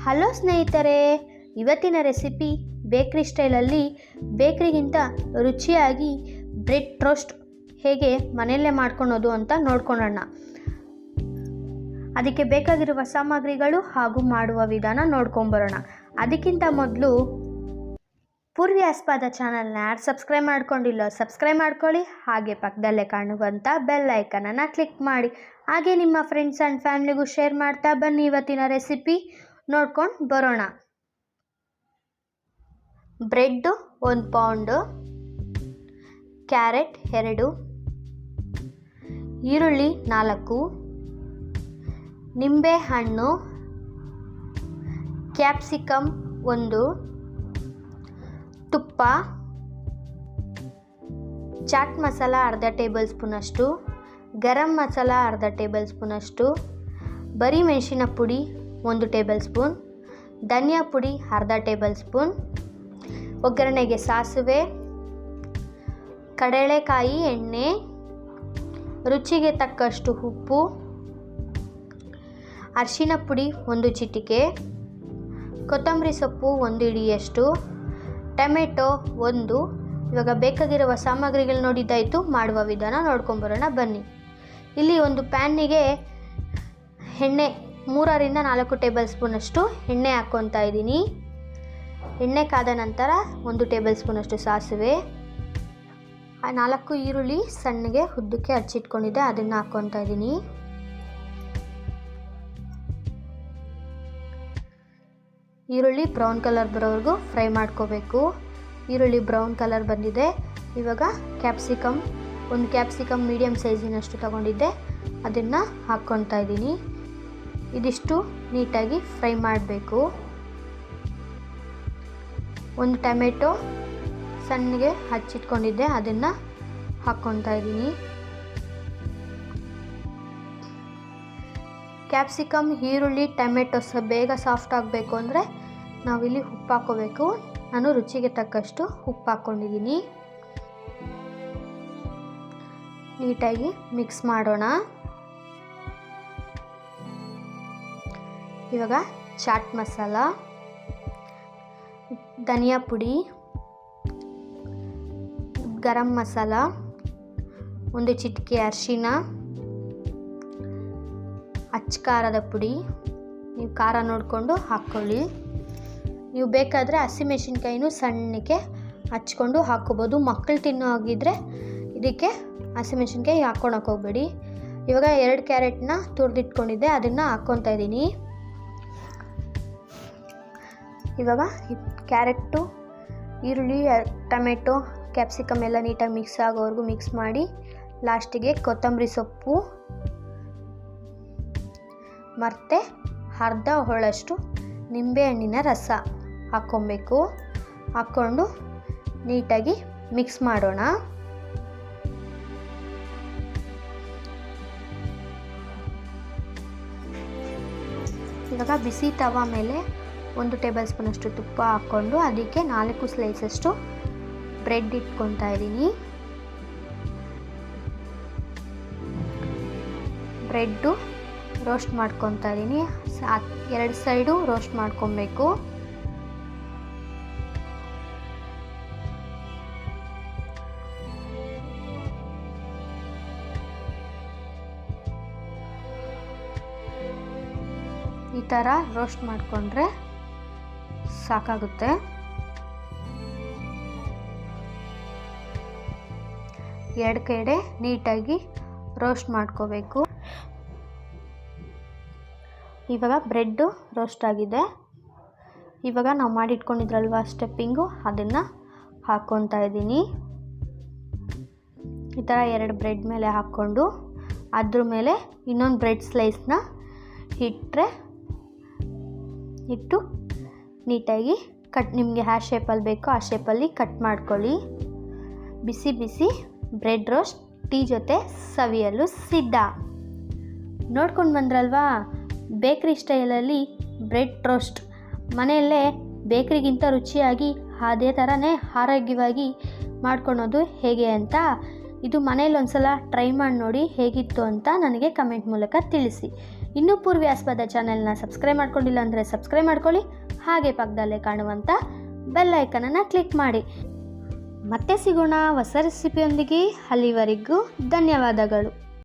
Hello ಸ್ನೇಹಿತರೆ, ಇವತ್ತಿನ recipe ಬೇಕ್ರಿ ಸ್ಟೈಲಲ್ಲಿ ಬೇಕ್ರಿಗಿಂತ ರುಚಿಯಾಗಿ ಬ್ರೆಡ್ ಟೋಸ್ಟ್ ಹೇಗೆ ಮನೆಯಲ್ಲೇ ಮಾಡ್ಕೊಳೋದು ಅಂತ ನೋಡ್ಕೊಳ್ಳೋಣ. ಅದಕ್ಕೆ ಬೇಕಾಗಿರುವ ಸಾಮಗ್ರಿಗಳು ಹಾಗೂ ಮಾಡುವ ವಿಧಾನ ನೋಡ್ಕೊಂಬರೋಣ. ಅದಕ್ಕಿಂತ ಮೊದಲು ಪೂರ್ವಿ ಆಸ್ಪಾದ ಚಾನಲ್ನ ಯಾರು ಸಬ್ಸ್ಕ್ರೈಬ್ ಮಾಡ್ಕೊಂಡಿಲ್ಲ ಸಬ್ಸ್ಕ್ರೈಬ್ ಮಾಡ್ಕೊಳ್ಳಿ. ಹಾಗೆ ಪಕ್ಕದಲ್ಲೇ ಕಾಣುವಂಥ ಬೆಲ್ ಐಕನನ್ನು ಕ್ಲಿಕ್ ಮಾಡಿ. ಹಾಗೆ ನಿಮ್ಮ ಫ್ರೆಂಡ್ಸ್ ಆ್ಯಂಡ್ ಫ್ಯಾಮಿಲಿಗೂ ಶೇರ್ ಮಾಡ್ತಾ ಬನ್ನಿ. ಇವತ್ತಿನ ರೆಸಿಪಿ ನೋಡ್ಕೊಂಡು ಬರೋಣ. ಬ್ರೆಡ್ಡು 1 ಪೌಂಡು, ಕ್ಯಾರೆಟ್ 2, ಈರುಳ್ಳಿ 4, ನಿಂಬೆ ಹಣ್ಣು, ಕ್ಯಾಪ್ಸಿಕಮ್ 1, ತುಪ್ಪ, ಚಾಟ್ ಮಸಾಲ ಅರ್ಧ ಟೇಬಲ್ ಸ್ಪೂನಷ್ಟು, ಗರಂ ಮಸಾಲ ಅರ್ಧ ಟೇಬಲ್ ಸ್ಪೂನಷ್ಟು, ಬರಿ ಮೆಣಸಿನ ಪುಡಿ 1 ಟೇಬಲ್ ಸ್ಪೂನ್, ಧನಿಯಾ ಪುಡಿ ಅರ್ಧ ಟೇಬಲ್ ಸ್ಪೂನ್, ಒಗ್ಗರಣೆಗೆ ಸಾಸಿವೆ, ಕಡಲೆಕಾಯಿ ಎಣ್ಣೆ, ರುಚಿಗೆ ತಕ್ಕಷ್ಟು ಉಪ್ಪು, ಅರಿಶಿನ ಪುಡಿ 1 ಚಿಟಿಕೆ, ಕೊತ್ತಂಬರಿ ಸೊಪ್ಪು 1 ಹಿಡಿಯಷ್ಟು, ಟೊಮೆಟೊ 1. ಇವಾಗ ಬೇಕಾಗಿರುವ ಸಾಮಗ್ರಿಗಳು ನೋಡಿದ್ದಾಯಿತು. ಮಾಡುವ ವಿಧಾನ ನೋಡ್ಕೊಂಬರೋಣ ಬನ್ನಿ. ಇಲ್ಲಿ ಒಂದು ಪ್ಯಾನಿಗೆ ಎಣ್ಣೆ 3 ರಿಂದ 4 ಟೇಬಲ್ ಸ್ಪೂನಷ್ಟು ಎಣ್ಣೆ ಹಾಕ್ಕೊತಾ ಇದ್ದೀನಿ. ಎಣ್ಣೆ ಕಾದ ನಂತರ 1 ಟೇಬಲ್ ಸ್ಪೂನಷ್ಟು ಸಾಸಿವೆ, 4 ಈರುಳ್ಳಿ ಸಣ್ಣಗೆ ಉದ್ದಕ್ಕೆ ಹಚ್ಚಿಟ್ಕೊಂಡಿದ್ದೆ ಅದನ್ನು ಹಾಕ್ಕೊತಾ ಇದ್ದೀನಿ. ಈರುಳ್ಳಿ ಬ್ರೌನ್ ಕಲರ್ ಬರೋವರೆಗೂ ಫ್ರೈ ಮಾಡ್ಕೋಬೇಕು. ಈರುಳ್ಳಿ ಬ್ರೌನ್ ಕಲರ್ ಬಂದಿದೆ. ಇವಾಗ ಕ್ಯಾಪ್ಸಿಕಮ್, 1 ಕ್ಯಾಪ್ಸಿಕಮ್ ಮೀಡಿಯಮ್ ಸೈಜಿನಷ್ಟು ತಗೊಂಡಿದ್ದೆ ಅದನ್ನು ಹಾಕ್ಕೊತಾ ಇದ್ದೀನಿ. ಇದಿಷ್ಟು ನೀಟಾಗಿ ಫ್ರೈ ಮಾಡಬೇಕು. 1 ಟೊಮೆಟೊ ಸಣ್ಣಗೆ ಹಚ್ಚಿಟ್ಕೊಂಡಿದ್ದೆ ಅದನ್ನು ಹಾಕ್ಕೊತಾ ಇದ್ದೀನಿ. ಕ್ಯಾಪ್ಸಿಕಮ್, ಈರುಳ್ಳಿ, ಟೊಮೆಟೊ ಬೇಗ ಸಾಫ್ಟ್ ಆಗಬೇಕು ಅಂದರೆ ನಾವಿಲ್ಲಿ ಉಪ್ಪು ಹಾಕ್ಕೋಬೇಕು. ನಾನು ರುಚಿಗೆ ತಕ್ಕಷ್ಟು ಉಪ್ಪು ಹಾಕ್ಕೊಂಡಿದ್ದೀನಿ. ನೀಟಾಗಿ ಮಿಕ್ಸ್ ಮಾಡೋಣ. ಇವಾಗ ಚಾಟ್ ಮಸಾಲ, ಧನಿಯಾ ಪುಡಿ, ಗರಂ ಮಸಾಲ, 1 ಚಿಟಿಕೆ ಅರಿಶಿನ, ಅಚ್ಚ ಖಾರದ ಪುಡಿ, ನೀವು ಖಾರ ನೋಡಿಕೊಂಡು ಹಾಕ್ಕೊಳ್ಳಿ. ನೀವು ಬೇಕಾದರೆ ಹಸಿಮೆಣಸಿನ್ಕಾಯಿನೂ ಸಣ್ಣಕ್ಕೆ ಹಚ್ಕೊಂಡು ಹಾಕ್ಕೋಬೋದು. ಮಕ್ಕಳು ತಿನ್ನೋ ಹಾಗಿದ್ರೆ ಇದಕ್ಕೆ ಹಸಿಮೆಣಸಿನ್ಕಾಯಿ ಹಾಕ್ಕೊಳಕ್ಕೆ ಹೋಗಬೇಡಿ. ಇವಾಗ 2 ಕ್ಯಾರೆಟ್ನ ತುರಿದಿಟ್ಕೊಂಡಿದ್ದೆ ಅದನ್ನು ಹಾಕ್ಕೊತಾ ಇದ್ದೀನಿ. ಇವಾಗ ಕ್ಯಾರೆಟು, ಈರುಳ್ಳಿ, ಟೊಮೆಟೊ, ಕ್ಯಾಪ್ಸಿಕಮ್ ಎಲ್ಲ ನೀಟಾಗಿ ಮಿಕ್ಸ್ ಆಗೋವರೆಗೂ ಮಿಕ್ಸ್ ಮಾಡಿ ಲಾಸ್ಟಿಗೆ ಕೊತ್ತಂಬರಿ ಸೊಪ್ಪು ಮತ್ತು ಅರ್ಧ ಹೋಳಷ್ಟು ನಿಂಬೆಹಣ್ಣಿನ ರಸ ಹಾಕ್ಕೊಬೇಕು. ಹಾಕ್ಕೊಂಡು ನೀಟಾಗಿ ಮಿಕ್ಸ್ ಮಾಡೋಣ. ಇವಾಗ ಬಿಸಿ ತವ ಮೇಲೆ 1 ಟೇಬಲ್ ಸ್ಪೂನಷ್ಟು ತುಪ್ಪ ಹಾಕ್ಕೊಂಡು ಅದಕ್ಕೆ 4 ಸ್ಲೈಸಷ್ಟು ಬ್ರೆಡ್ ಇಟ್ಕೊತಾ ಇದ್ದೀನಿ. ಬ್ರೆಡ್ಡು ರೋಸ್ಟ್ ಮಾಡ್ಕೊತಾ ಇದ್ದೀನಿ. 2 ಸೈಡು ರೋಸ್ಟ್ ಮಾಡ್ಕೊಬೇಕು. ಈ ಥರ ರೋಸ್ಟ್ ಮಾಡಿಕೊಂಡ್ರೆ ಸಾಕಾಗುತ್ತೆ. ಎರಡು ಕಡೆ ನೀಟಾಗಿ ರೋಸ್ಟ್ ಮಾಡ್ಕೋಬೇಕು. ಇವಾಗ ಬ್ರೆಡ್ಡು ರೋಸ್ಟ್ ಆಗಿದೆ. ಇವಾಗ ನಾವು ಮಾಡಿಟ್ಕೊಂಡಿದ್ರಲ್ವ ಸ್ಟಫಿಂಗು ಅದನ್ನು ಹಾಕ್ಕೊತಾ ಇದ್ದೀನಿ. ಈ ಥರ 2 ಬ್ರೆಡ್ ಮೇಲೆ ಹಾಕ್ಕೊಂಡು ಅದ್ರ ಮೇಲೆ ಇನ್ನೊಂದು ಬ್ರೆಡ್ ಸ್ಲೈಸ್ನ ಇಟ್ಟು ನೀಟಾಗಿ ನಿಮಗೆ ಯಾವ ಶೇಪಲ್ಲಿ ಬೇಕೋ ಆ ಶೇಪಲ್ಲಿ ಕಟ್ ಮಾಡ್ಕೊಳ್ಳಿ. ಬಿಸಿ ಬಿಸಿ ಬ್ರೆಡ್ ರೋಸ್ಟ್ ಟೀ ಜೊತೆ ಸವಿಯಲು ಸಿದ್ಧ. ನೋಡ್ಕೊಂಡು ಬಂದ್ರಲ್ವಾ ಬೇಕ್ರಿ ಸ್ಟೈಲಲ್ಲಿ ಬ್ರೆಡ್ ಟೋಸ್ಟ್ ಮನೆಯಲ್ಲೇ ಬೇಕ್ರಿಗಿಂತ ರುಚಿಯಾಗಿ ಅದೇ ಥರನೇ ಆರೋಗ್ಯವಾಗಿ ಮಾಡ್ಕೊಳೋದು ಹೇಗೆ ಅಂತ. ಇದು ಮನೇಲಿ ಒಂದ್ಸಲ ಟ್ರೈ ಮಾಡಿ ನೋಡಿ ಹೇಗಿತ್ತು ಅಂತ ನನಗೆ ಕಮೆಂಟ್ ಮೂಲಕ ತಿಳಿಸಿ. ಇನ್ನೂ ಪೂರ್ವ್ಯಾಸ್ಪದ ಚಾನೆಲ್ನ ಸಬ್ಸ್ಕ್ರೈಬ್ ಮಾಡ್ಕೊಂಡಿಲ್ಲ ಅಂದರೆ ಸಬ್ಸ್ಕ್ರೈಬ್ ಮಾಡ್ಕೊಳ್ಳಿ. ಹಾಗೆ ಪಕ್ಕದಲ್ಲೇ ಕಾಣುವಂಥ ಬೆಲ್ ಐಕನನ್ನು ಕ್ಲಿಕ್ ಮಾಡಿ. ಮತ್ತೆ ಸಿಗೋಣ ಹೊಸ ರೆಸಿಪಿಯೊಂದಿಗೆ. ಅಲ್ಲಿವರೆಗೂ ಧನ್ಯವಾದಗಳು.